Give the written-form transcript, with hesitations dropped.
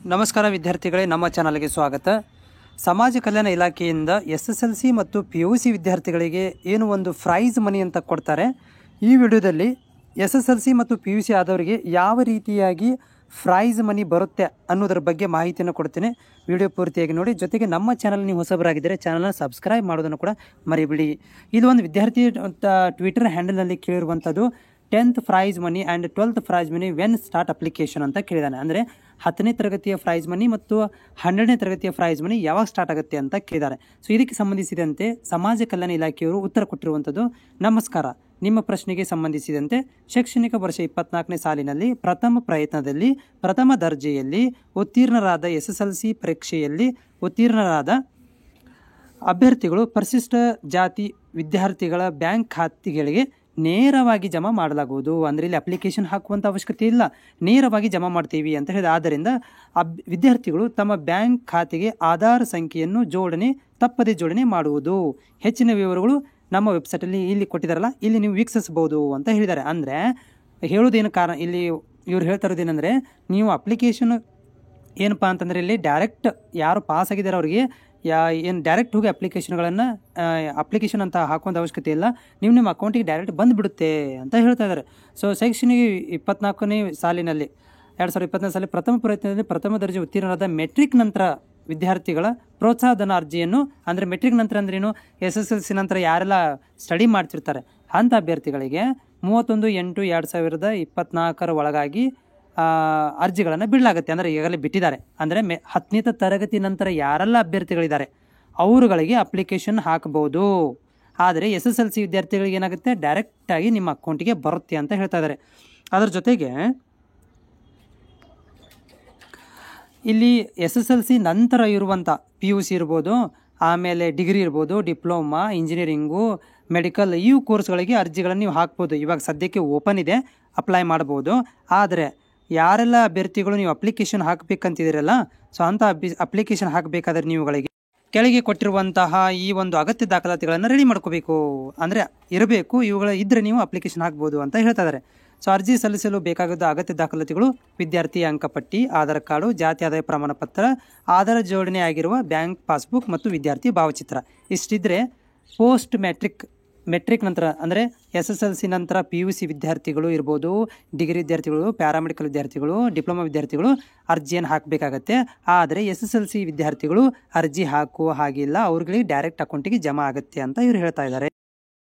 ನಮಸ್ಕಾರ ವಿದ್ಯಾರ್ಥಿಗಳೇ, ನಮ್ಮ ಚಾನಲ್ಗೆ ಸ್ವಾಗತ. ಸಮಾಜ ಕಲ್ಯಾಣ ಇಲಾಖೆಯಿಂದ SSLC ಮತ್ತು PUC ವಿದ್ಯಾರ್ಥಿಗಳಿಗೆ ಏನು ಒಂದು ಪ್ರೈಸ್ ಮನಿ ಅಂತ ಕೊಡ್ತಾರೆ. ಈ ವಿಡಿಯೋದಲ್ಲಿ SSLC ಮತ್ತು PUC ಆದವರಿಗೆ ಯಾವ ರೀತಿಯಾಗಿ ಪ್ರೈಸ್ ಮನಿ ಬರುತ್ತೆ ಅನ್ನೋದರ ಬಗ್ಗೆ ಮಾಹಿತಿಯನ್ನು ಕೊಡ್ತೇನೆ. ವಿಡಿಯೋ ಪೂರ್ತಿಯಾಗಿ ನೋಡಿ. ಜೊತೆಗೆ ನಮ್ಮ ಚಾನಲ್ ನೀವು ಹೊಸಬರಾಗಿದ್ದರೆ ಚಾನಲ್ನ ಸಬ್ಸ್ಕ್ರೈಬ್ ಮಾಡೋದನ್ನು ಕೂಡ ಮರಿಬಿಡಿ. ಇದು ಒಂದು ವಿದ್ಯಾರ್ಥಿ ಟ್ವಿಟರ್ ಹ್ಯಾಂಡಲ್ನಲ್ಲಿ ಕೇಳಿರುವಂಥದ್ದು 10th prize money and 12th prize money when start application ಅಂತ ಕೇಳಿದಾನೆ. ಅಂದರೆ 10ನೇ ತರಗತಿಯ ಪ್ರೈಸ್ ಮನಿ ಮತ್ತು 12ನೇ ತರಗತಿಯ ಪ್ರೈಸ್ ಮನಿ ಯಾವಾಗ ಸ್ಟಾರ್ಟ್ ಆಗುತ್ತೆ ಅಂತ ಕೇಳಿದ್ದಾರೆ. ಸೊ ಇದಕ್ಕೆ ಸಂಬಂಧಿಸಿದಂತೆ ಸಮಾಜ ಕಲ್ಯಾಣ ಇಲಾಖೆಯವರು ಉತ್ತರ ಕೊಟ್ಟಿರುವಂಥದ್ದು. ನಮಸ್ಕಾರ, ನಿಮ್ಮ ಪ್ರಶ್ನೆಗೆ ಸಂಬಂಧಿಸಿದಂತೆ ಶೈಕ್ಷಣಿಕ ವರ್ಷ 24ನೇ ಸಾಲಿನಲ್ಲಿ ಪ್ರಥಮ ಪ್ರಯತ್ನದಲ್ಲಿ ಪ್ರಥಮ ದರ್ಜೆಯಲ್ಲಿ ಉತ್ತೀರ್ಣರಾದ SSLC ಪರೀಕ್ಷೆಯಲ್ಲಿ ಉತ್ತೀರ್ಣರಾದ ಅಭ್ಯರ್ಥಿಗಳು ಪರಿಶಿಷ್ಟ ಜಾತಿ ವಿದ್ಯಾರ್ಥಿಗಳ ಬ್ಯಾಂಕ್ ಖಾತೆಗಳಿಗೆ ನೇರವಾಗಿ ಜಮಾ ಮಾಡಲಾಗುವುದು. ಅಂದರೆ ಇಲ್ಲಿ ಅಪ್ಲಿಕೇಶನ್ ಹಾಕುವಂಥ ಅವಶ್ಯಕತೆ ಇಲ್ಲ, ನೇರವಾಗಿ ಜಮಾ ಮಾಡ್ತೀವಿ ಅಂತ ಹೇಳಿದ. ಆದ್ದರಿಂದ ವಿದ್ಯಾರ್ಥಿಗಳು ತಮ್ಮ ಬ್ಯಾಂಕ್ ಖಾತೆಗೆ ಆಧಾರ್ ಸಂಖ್ಯೆಯನ್ನು ತಪ್ಪದೇ ಜೋಡಣೆ ಮಾಡುವುದು. ಹೆಚ್ಚಿನ ವಿವರಗಳು ನಮ್ಮ ವೆಬ್ಸೈಟಲ್ಲಿ ಇಲ್ಲಿ ಕೊಟ್ಟಿದ್ದಾರಲ್ಲ, ಇಲ್ಲಿ ನೀವು ವೀಕ್ಷಿಸಬಹುದು ಅಂತ ಹೇಳಿದ್ದಾರೆ. ಅಂದರೆ ಹೇಳೋದೇನು ಕಾರಣ, ಇಲ್ಲಿ ಇವ್ರು ಹೇಳ್ತಾ ಇರೋದೇನೆಂದರೆ, ನೀವು ಅಪ್ಲಿಕೇಶನ್ ಏನಪ್ಪ ಅಂತಂದರೆ ಇಲ್ಲಿ ಡೈರೆಕ್ಟ್ ಯಾರು ಪಾಸ್ ಆಗಿದ್ದಾರೆ ಅವರಿಗೆ ಏನು ಡೈರೆಕ್ಟ್ ಹೋಗಿ ಅಪ್ಲಿಕೇಶನ್ ಅಂತ ಹಾಕುವಂಥ ಅವಶ್ಯಕತೆ ಇಲ್ಲ, ನಿಮ್ಮ ಅಕೌಂಟಿಗೆ ಡೈರೆಕ್ಟ್ ಬಂದುಬಿಡುತ್ತೆ ಅಂತ ಹೇಳ್ತಾ ಇದ್ದಾರೆ. ಸೊ ಶೈಕ್ಷಣಿಕ 24ನೇ ಸಾಲಿನಲ್ಲಿ 2024 ಸಾಲಿ ಪ್ರಥಮ ಪ್ರಯತ್ನದಲ್ಲಿ ಪ್ರಥಮ ದರ್ಜೆ ಉತ್ತೀರ್ಣರಾದ ಮೆಟ್ರಿಕ್ ನಂತರ ವಿದ್ಯಾರ್ಥಿಗಳ ಪ್ರೋತ್ಸಾಹಧನ ಅರ್ಜಿಯನ್ನು, ಅಂದರೆ ಮೆಟ್ರಿಕ್ ನಂತರ ಅಂದ್ರೇನು, SSLC ನಂತರ ಯಾರೆಲ್ಲ ಸ್ಟಡಿ ಮಾಡ್ತಿರ್ತಾರೆ ಅಂಥ ಅಭ್ಯರ್ಥಿಗಳಿಗೆ 31/8/2024 ಒಳಗಾಗಿ ಅರ್ಜಿಗಳನ್ನು ಬಿಡಲಾಗುತ್ತೆ. ಅಂದರೆ ಈಗಾಗಲೇ ಬಿಟ್ಟಿದ್ದಾರೆ. ಅಂದರೆ 10ನೇ ತರಗತಿ ನಂತರ ಯಾರೆಲ್ಲ ಅಭ್ಯರ್ಥಿಗಳಿದ್ದಾರೆ ಅವರುಗಳಿಗೆ ಅಪ್ಲಿಕೇಶನ್ ಹಾಕಬಹುದು. ಆದರೆ SSLC ವಿದ್ಯಾರ್ಥಿಗಳಿಗೆ ಏನಾಗುತ್ತೆ, ಡೈರೆಕ್ಟಾಗಿ ನಿಮ್ಮ ಅಕೌಂಟಿಗೆ ಬರುತ್ತೆ ಅಂತ ಹೇಳ್ತಾ ಇದ್ದಾರೆ. ಅದರ ಜೊತೆಗೆ ಇಲ್ಲಿ SSLC ನಂತರ ಇರುವಂಥ PUC ಇರ್ಬೋದು, ಆಮೇಲೆ ಡಿಗ್ರಿ ಇರ್ಬೋದು, ಡಿಪ್ಲೊಮಾ, ಇಂಜಿನಿಯರಿಂಗು, ಮೆಡಿಕಲ್, ಈ ಕೋರ್ಸ್ಗಳಿಗೆ ಅರ್ಜಿಗಳನ್ನು ನೀವು ಹಾಕ್ಬೋದು. ಇವಾಗ ಸದ್ಯಕ್ಕೆ ಓಪನ್ ಇದೆ, ಅಪ್ಲೈ ಮಾಡ್ಬೋದು. ಆದರೆ ಯಾರೆಲ್ಲ ಅಭ್ಯರ್ಥಿಗಳು ನೀವು ಅಪ್ಲಿಕೇಶನ್ ಹಾಕಬೇಕಂತಿದ್ದೀರಲ್ಲ, ಸೊ ಅಂಥ ಅಪ್ಲಿಕೇಶನ್ ಹಾಕಬೇಕಾದ್ರೆ ನೀವುಗಳಿಗೆ ಕೆಳಗೆ ಕೊಟ್ಟಿರುವಂತಹ ಈ ಒಂದು ಅಗತ್ಯ ದಾಖಲಾತಿಗಳನ್ನು ರೆಡಿ ಮಾಡ್ಕೋಬೇಕು, ಅಂದರೆ ಇರಬೇಕು. ಇವುಗಳ ಇದ್ದರೆ ನೀವು ಅಪ್ಲಿಕೇಶನ್ ಹಾಕ್ಬೋದು ಅಂತ ಹೇಳ್ತಾ ಇದ್ದಾರೆ. ಸೊ ಅರ್ಜಿ ಸಲ್ಲಿಸಲು ಬೇಕಾದ ಅಗತ್ಯ ದಾಖಲಾತಿಗಳು ವಿದ್ಯಾರ್ಥಿ ಅಂಕಪಟ್ಟಿ, ಆಧಾರ್ ಕಾರ್ಡು, ಜಾತಿ ಆದಾಯ ಪ್ರಮಾಣ ಪತ್ರ, ಆಧಾರ್ ಜೋಡಣೆ ಆಗಿರುವ ಬ್ಯಾಂಕ್ ಪಾಸ್ಬುಕ್ ಮತ್ತು ವಿದ್ಯಾರ್ಥಿ ಭಾವಚಿತ್ರ. ಇಷ್ಟಿದ್ರೆ ಮೆಟ್ರಿಕ್ ನಂತರ ಅಂದರೆ SSLC ನಂತರ PUC ವಿದ್ಯಾರ್ಥಿಗಳು ಇರ್ಬೋದು, ಡಿಗ್ರಿ ವಿದ್ಯಾರ್ಥಿಗಳು, ಪ್ಯಾರಾಮೆಡಿಕಲ್ ವಿದ್ಯಾರ್ಥಿಗಳು, ಡಿಪ್ಲೊಮಾ ವಿದ್ಯಾರ್ಥಿಗಳು ಅರ್ಜಿಯನ್ನು ಹಾಕಬೇಕಾಗತ್ತೆ. ಆದರೆ SSLC ವಿದ್ಯಾರ್ಥಿಗಳು ಅರ್ಜಿ ಹಾಕುವ ಹಾಗಿಲ್ಲ, ಅವ್ರಿಗೆ ಡೈರೆಕ್ಟ್ ಅಕೌಂಟಿಗೆ ಜಮಾ ಆಗುತ್ತೆ ಅಂತ ಇವ್ರು ಹೇಳ್ತಾ ಇದ್ದಾರೆ.